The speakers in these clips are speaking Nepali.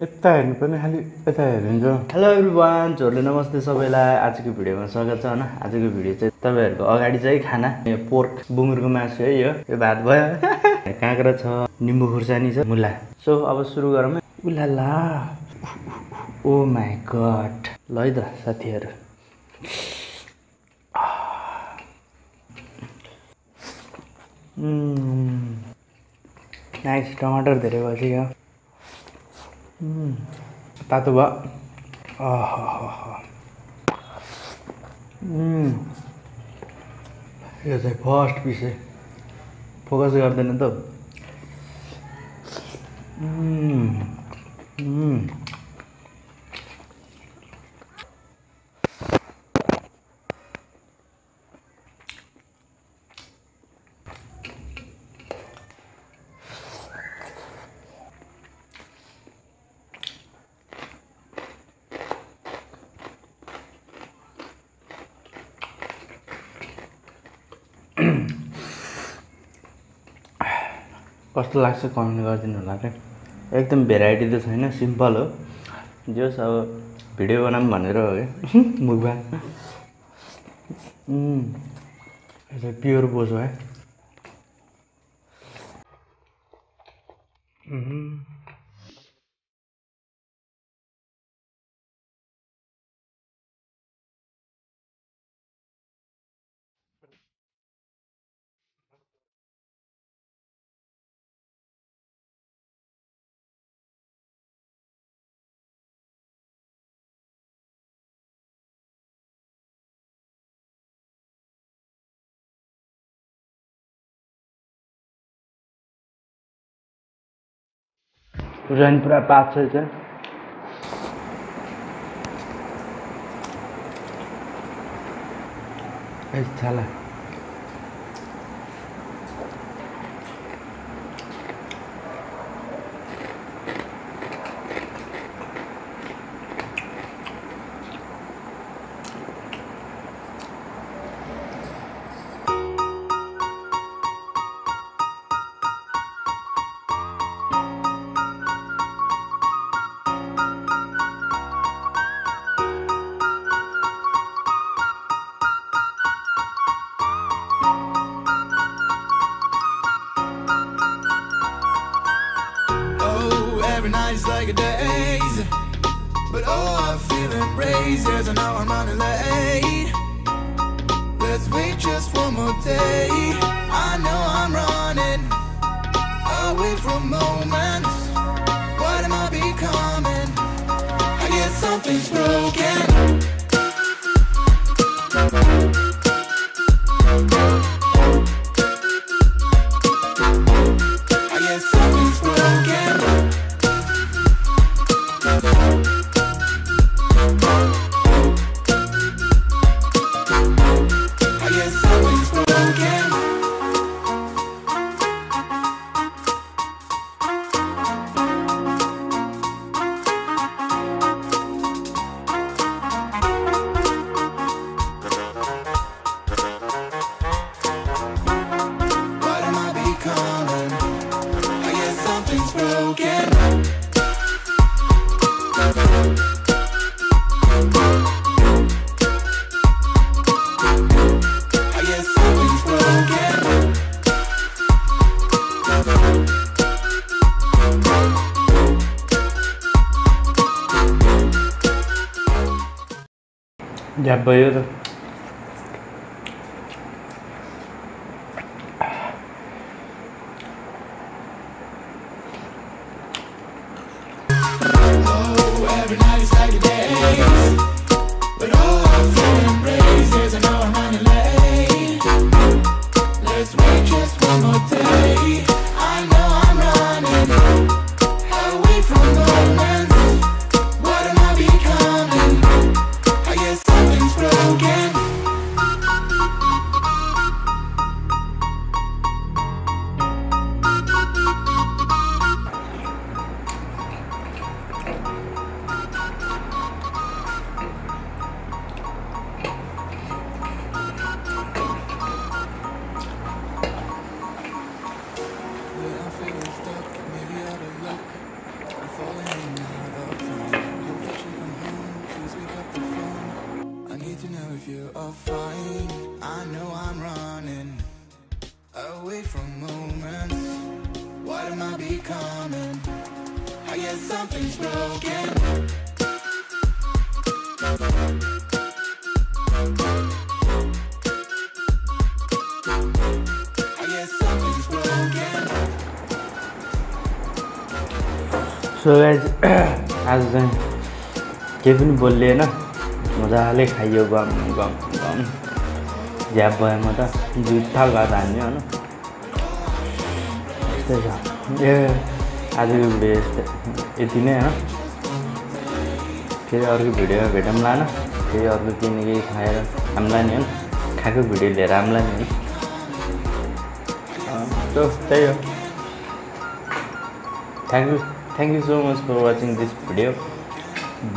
यता हेर्नुपर्ने खालि यता हेरिन्छ। हेलो एभ्रिवान, झोरले नमस्ते सबैलाई। आजको भिडियोमा स्वागत छ हैन। आजको भिडियो चाहिँ तपाईहरुको अगाडि चाहिँ खाना पोर्क बुङ्गुरको मासु है। यो भात भयो, काँक्रा छ, निम्बु खुर्सानी छ, मुला। सो अब सुरु गरौँ है। उलाला, ओ माय गॉड। ल है त साथीहरु, नाइस। टमाटर धेरै भएछ यो। तातो भयो। यो चाहिँ फर्स्ट पिस है, फोकस गर्दैन त। कस्तो लाग्छ कमेन्ट गरिदिनु होला के। एकदम भेराइटी त छैन, सिम्पल हो। जस अब भिडियो बनाऊँ भनेर हो के। मुकबाङ। यो चाहिँ प्योर बोसो है। खुर्सानी पुरा पाक्छ चाहिँ। छाला every night is like a daze, but oh, I feel embraced. Yes, I know I'm running late. Let's wait just one more day. I know I'm running away from moments. What am I becoming? I guess something's broken. जब भयो त Every night is like a daze, but oh, I feel embraced. Yes, I know I'm running late. Let's wait just one more day. I know I'm running away from moments. What am I becoming? I guess something's broken. all fine. I know I'm running away from moments. What am I becoming? I guess something's broken. I guess something's broken. So guys, आज चाहिँ केही पनि बोलिएन, मजाले खाइयो गम गम गम झ्याप भयो म त जुत्था गएर हान्यो हैन। त्यस्तै छ ए आजको भिडियो यति नै हैन। फेरि अर्को भिडियोमा भेटौँला न, फेरि अर्को केही न केही खाएर हामीलाई नि हैन खाएको भिडियो लिएर हामीलाई नि So त्यही हो। Thank you so much for watching this video.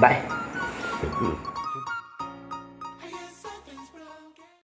Bye.